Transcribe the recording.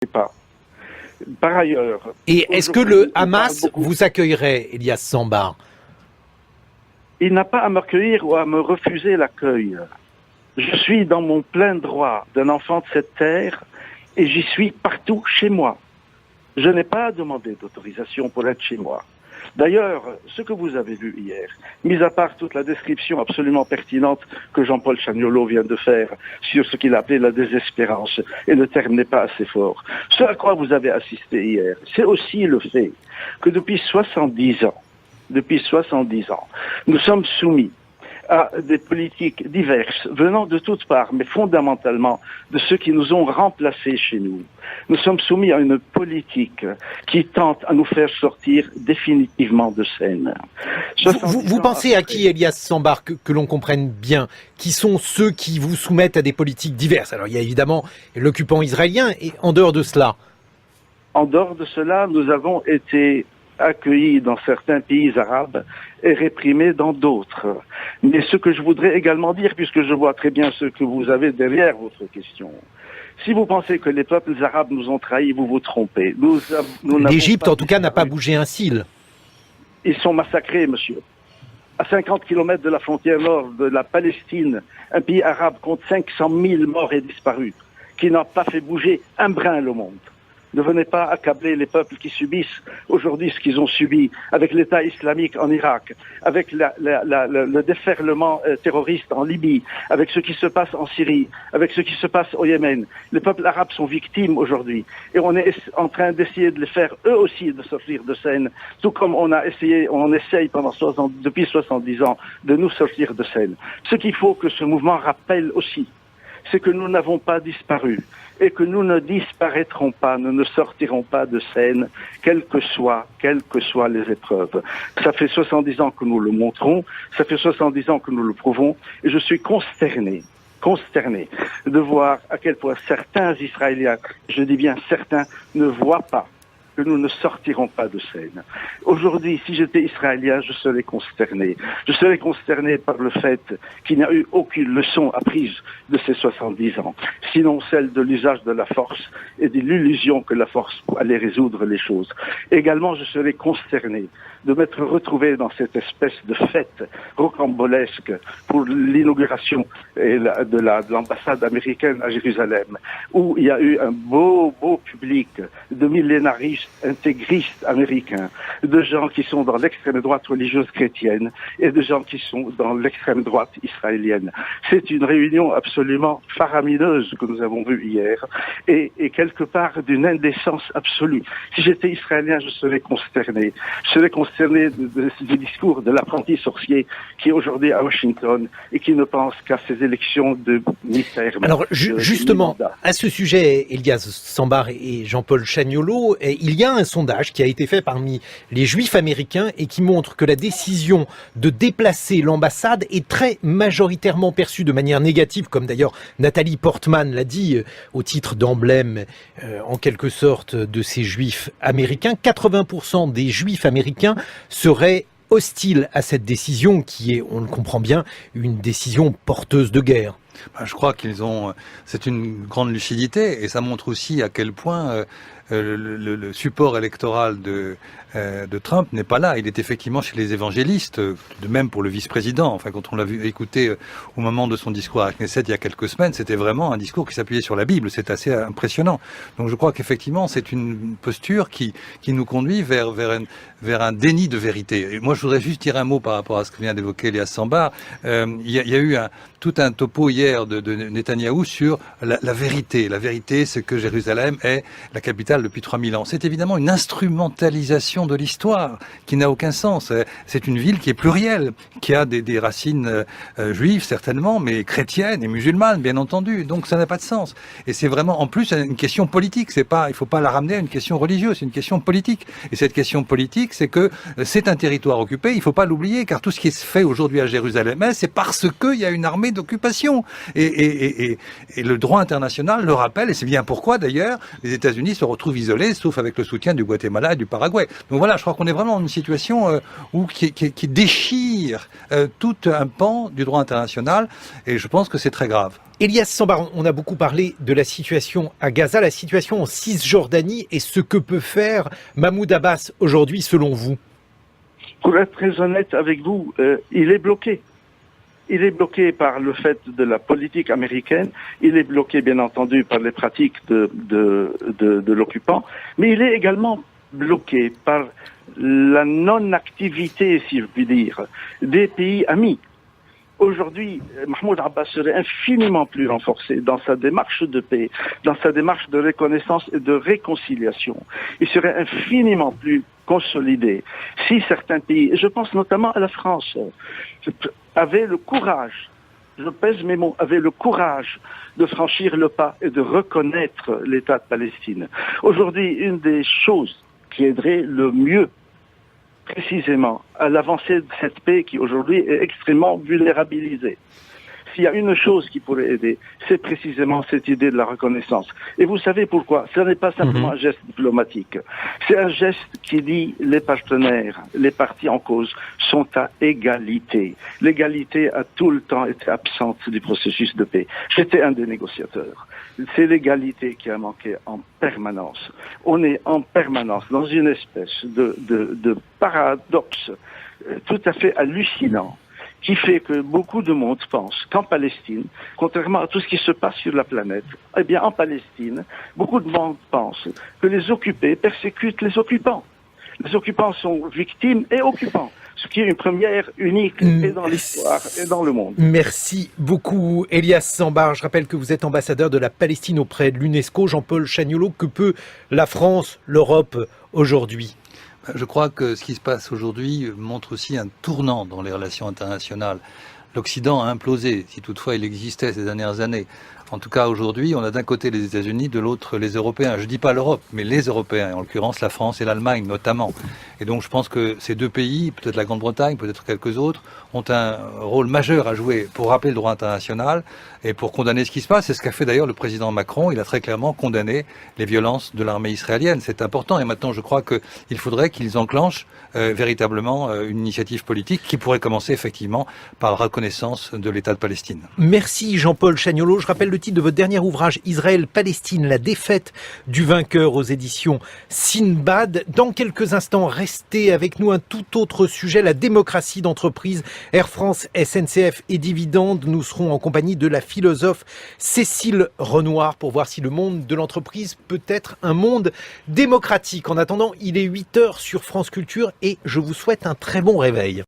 pas. Par ailleurs... Et est-ce que le Hamas vous accueillerait, Elias Sambar? Il n'a pas à m'accueillir ou à me refuser l'accueil. Je suis dans mon plein droit d'un enfant de cette terre et j'y suis partout chez moi. Je n'ai pas demandé d'autorisation pour être chez moi. D'ailleurs, ce que vous avez vu hier, mis à part toute la description absolument pertinente que Jean-Paul Chagnolot vient de faire sur ce qu'il appelait la désespérance, et le terme n'est pas assez fort, ce à quoi vous avez assisté hier, c'est aussi le fait que depuis 70 ans, nous sommes soumis à des politiques diverses venant de toutes parts, mais fondamentalement de ceux qui nous ont remplacés chez nous. Nous sommes soumis à une politique qui tente à nous faire sortir définitivement de scène. Vous pensez à qui, Elias Sambar, que l'on comprenne bien? Qui sont ceux qui vous soumettent à des politiques diverses? Alors il y a évidemment l'occupant israélien, et en dehors de cela? En dehors de cela, nous avons été accueillis dans certains pays arabes et réprimés dans d'autres. Mais ce que je voudrais également dire, puisque je vois très bien ce que vous avez derrière votre question, si vous pensez que les peuples arabes nous ont trahis, vous vous trompez. L'Égypte, en tout cas, n'a pas bougé un cil. Ils sont massacrés, monsieur. À 50 kilomètres de la frontière nord de la Palestine, un pays arabe compte 500 000 morts et disparus, qui n'a pas fait bouger un brin le monde. Ne venez pas accabler les peuples qui subissent aujourd'hui ce qu'ils ont subi avec l'État islamique en Irak, avec le déferlement terroriste en Libye, avec ce qui se passe en Syrie, avec ce qui se passe au Yémen. Les peuples arabes sont victimes aujourd'hui et on est en train d'essayer de les faire eux aussi de sortir de scène, tout comme on essaye depuis 70 ans de nous sortir de scène. Ce qu'il faut que ce mouvement rappelle aussi, c'est que nous n'avons pas disparu et que nous ne disparaîtrons pas, nous ne sortirons pas de scène, quelles que soient les épreuves. Ça fait 70 ans que nous le montrons, ça fait 70 ans que nous le prouvons, et je suis consterné de voir à quel point certains Israéliens, je dis bien certains, ne voient pas que nous ne sortirons pas de scène. Aujourd'hui, si j'étais israélien, je serais consterné. Je serais consterné par le fait qu'il n'y a eu aucune leçon apprise de ces 70 ans, sinon celle de l'usage de la force et de l'illusion que la force allait résoudre les choses. Également, je serais consterné de m'être retrouvé dans cette espèce de fête rocambolesque pour l'inauguration de l'ambassade américaine à Jérusalem, où il y a eu un beau public de millénaristes intégristes américains, de gens qui sont dans l'extrême droite religieuse chrétienne et de gens qui sont dans l'extrême droite israélienne. C'est une réunion absolument faramineuse que nous avons vue hier et quelque part d'une indécence absolue. Si j'étais israélien, je serais consterné. Je serais consterné du discours de l'apprenti sorcier qui est aujourd'hui à Washington et qui ne pense qu'à ses élections de mi-terme. Alors justement, à ce sujet, Elias Sambar et Jean-Paul Chagnolot, il y a un sondage qui a été fait parmi les Juifs américains et qui montre que la décision de déplacer l'ambassade est très majoritairement perçue de manière négative, comme d'ailleurs Nathalie Portman l'a dit au titre d'emblème en quelque sorte de ces Juifs américains. 80% des Juifs américains seraient hostiles à cette décision qui est, on le comprend bien, une décision porteuse de guerre. Je crois c'est une grande lucidité et ça montre aussi à quel point le support électoral de Trump n'est pas là. Il est effectivement chez les évangélistes, de même pour le vice-président. Enfin, quand on l'a vu écouter au moment de son discours à Knesset il y a quelques semaines, c'était vraiment un discours qui s'appuyait sur la Bible. C'est assez impressionnant. Donc je crois qu'effectivement, c'est une posture qui nous conduit vers un déni de vérité. Et moi, je voudrais juste dire un mot par rapport à ce que vient d'évoquer Elias Sambar. Il y a eu tout un topo hier de Netanyahou sur la vérité. La vérité, c'est que Jérusalem est la capitale depuis 3000 ans. C'est évidemment une instrumentalisation de l'histoire qui n'a aucun sens. C'est une ville qui est plurielle, qui a des racines juives certainement, mais chrétiennes et musulmanes, bien entendu. Donc ça n'a pas de sens. Et c'est vraiment, en plus, une question politique. Il faut pas la ramener à une question religieuse, c'est une question politique. Et cette question politique, c'est que c'est un territoire occupé, il ne faut pas l'oublier, car tout ce qui est fait aujourd'hui à Jérusalem, c'est parce qu'il y a une armée d'occupation. Et le droit international le rappelle, et c'est bien pourquoi d'ailleurs les États-Unis se retrouvent retrouve isolé, sauf avec le soutien du Guatemala et du Paraguay. Donc voilà, je crois qu'on est vraiment dans une situation qui déchire tout un pan du droit international, et je pense que c'est très grave. Elias Sambar, on a beaucoup parlé de la situation à Gaza, la situation en Cisjordanie et ce que peut faire Mahmoud Abbas aujourd'hui, selon vous. Pour être très honnête avec vous, il est bloqué. Il est bloqué par le fait de la politique américaine, il est bloqué bien entendu par les pratiques de l'occupant, mais il est également bloqué par la non-activité, si je puis dire, des pays amis. Aujourd'hui, Mahmoud Abbas serait infiniment plus renforcé dans sa démarche de paix, dans sa démarche de reconnaissance et de réconciliation. Il serait infiniment plus consolidé si certains pays, et je pense notamment à la France, avaient le courage, je pèse mes mots, avaient le courage de franchir le pas et de reconnaître l'État de Palestine. Aujourd'hui, une des choses qui aiderait le mieux précisément à l'avancée de cette paix qui aujourd'hui est extrêmement vulnérabilisée. S'il y a une chose qui pourrait aider, c'est précisément cette idée de la reconnaissance. Et vous savez pourquoi? Ce n'est pas simplement un geste diplomatique. C'est un geste qui dit les partenaires, les parties en cause sont à égalité. L'égalité a tout le temps été absente du processus de paix. J'étais un des négociateurs. C'est l'égalité qui a manqué en permanence. On est en permanence dans une espèce de paradoxe tout à fait hallucinant, qui fait que beaucoup de monde pense qu'en Palestine, contrairement à tout ce qui se passe sur la planète, eh bien en Palestine, beaucoup de monde pense que les occupés persécutent les occupants. Les occupants sont victimes et occupants, ce qui est une première unique et dans l'histoire et dans le monde. Merci beaucoup Elias Sambar. Je rappelle que vous êtes ambassadeur de la Palestine auprès de l'UNESCO. Jean-Paul Chagnolot, que peut la France, l'Europe aujourd'hui ? Je crois que ce qui se passe aujourd'hui montre aussi un tournant dans les relations internationales. L'Occident a implosé, si toutefois il existait ces dernières années. En tout cas, aujourd'hui, on a d'un côté les États-Unis, de l'autre les Européens. Je dis pas l'Europe, mais les Européens, et en l'occurrence la France et l'Allemagne notamment. Et donc je pense que ces deux pays, peut-être la Grande-Bretagne, peut-être quelques autres, ont un rôle majeur à jouer pour rappeler le droit international et pour condamner ce qui se passe. C'est ce qu'a fait d'ailleurs le président Macron. Il a très clairement condamné les violences de l'armée israélienne. C'est important. Et maintenant, je crois qu'il faudrait qu'ils enclenchent véritablement une initiative politique qui pourrait commencer effectivement par la reconnaissance de l'État de Palestine. Merci Jean-Paul Chagnolot. Je rappelle le titre de votre dernier ouvrage, Israël-Palestine, la défaite du vainqueur, aux éditions Sinbad. Dans quelques instants, restez avec nous, un tout autre sujet, la démocratie d'entreprise, Air France, SNCF et Dividendes. Nous serons en compagnie de la philosophe Cécile Renoir pour voir si le monde de l'entreprise peut être un monde démocratique. En attendant, il est 8h sur France Culture et je vous souhaite un très bon réveil.